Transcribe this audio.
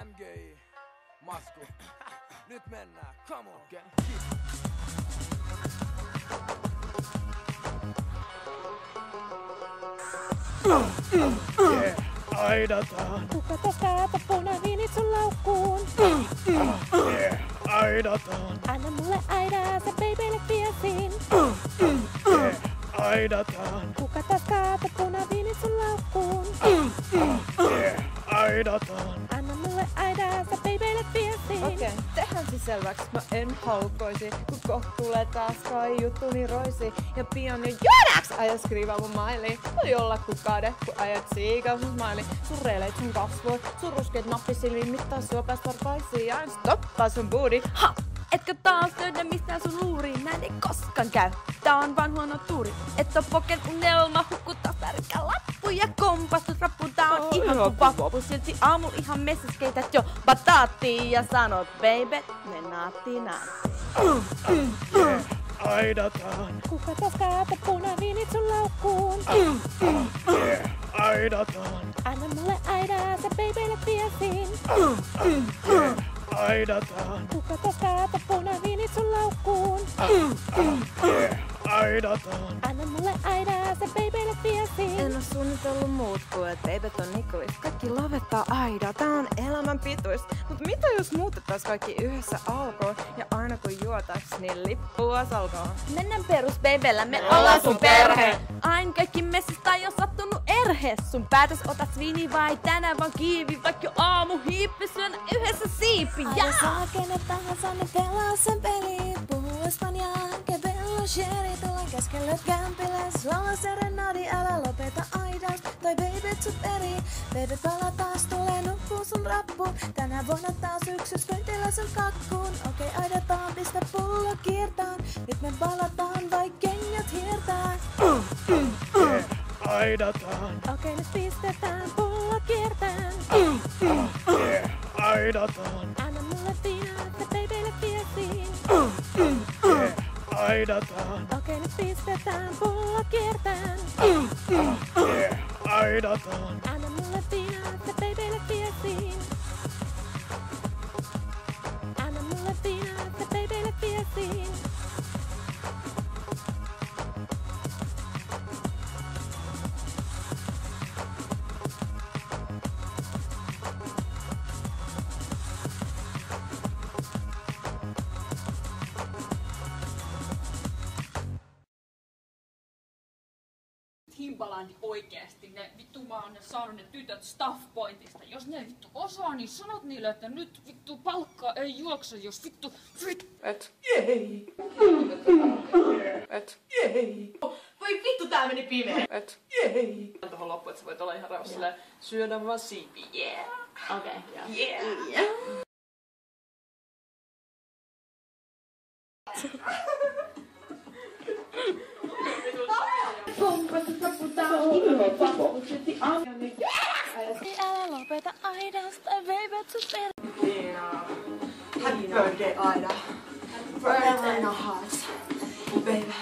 MGI, Masku. Nyt mennään, come on. Okay. Aidataan. Kuka tästä kaata punaviinit sun laukkuun? Aidataan. Anna mulle aidaa, se babylle viesin. Aidataan. Kuka tästä kaata punaviinit sun laukkuun? Aidataan. Anna mulle aidaa, se babylle viesin. Okei, tehdään siis selväks, mä en haukkoisi, kun kohta tulee taas kai juttuni roisi. Ja pian jo jönäks ajat skriivaa mun mailiin. Voi olla ku kade, kun ajat siikaa sun mailiin. Sun reileit sun kasvoi, sun ruskeet nappisilmiin mittaa sua päästä varpaisiin. Ja en stoppaa sun boodi. Ha! Etkö taas löydä mistään sun luuriin? Näin ei koskaan käy. Tää on vaan huono tuuri. Et oo poken unelma, hukkuta särkä lappu ja kompastut rappu. Tää on ihan kuin vappu. Silti aamulla ihan messissä keität jo bataattiin ja sanot baby, ne naatti. Aidataan. Kuka tästä kaata punaviinit sun laukkuun? Aidataan. Anna mulle aidaa, se babylle viesin. Aidataan. Kuka tästä kaata punaviinit sun laukkuun? Aidataan. Anna mulle aidaa, se babylle viesin. En oo suunnitellut muut kuin et babyt on Nikolis. Kaikki lovettaa aidaa, tää on elämän pituis. Mut mitä jos muutettais kaikki yhdessä alkoon? Ja aina kun juotais, niin lippua salkoon. Mennään perus babyllä, me ollaan sun perhe. Aina kaikki messistä on jo sattunut erhe. Sun päätös otat viini vai tänään vaan kiivi. Vaikka jo aamu hiippi syönä yhdessä siipi. Aina saa kenet tahansa, niin pelaa sen peliin. Puhuu espanjaa, que bello sherry. Tullaan keskelle kämpille, suola serenadi. Älä lopeta aidaus, toi babyt sut eri. Baby pala taas, tulee nukkuu sun rappuun. Tänä vuonna taas yksyys pöntillä sun kakkuun. Okei, aidataan, pistä pullo kiertaan. Nyt me palataan, vai kengät hiertää. Aidataan. Okei, nyt pistetään pullo kiertään. Aidataan. Anna mulle viinaa, se babylle viesin. Aidataan. Okei, nyt pistetään pullo kiertään. Aidataan. Anna mulle viinaa, se babylle viesin. Anna mulle viinaa, se babylle viesin. Timbaland oikeesti, ne vittu mä oon saanut ne tytöt Staff Pointista. Jos ne vittu osaa, niin sanot niille, että nyt vittu palkka ei juokse, jos vittu... Et. Ei. Et. Ei. Voi vittu, tää meni pimeä. Et. Ei. Tuohon loppuun, että sä voit olla ihan rauhassa silleen, syödä vaan siipi, yeah. Okei, joo. Yeah. Älä lopeta aidausta, baby sut eri. Happy birthday, Aida. Forever in our hearts. Baby.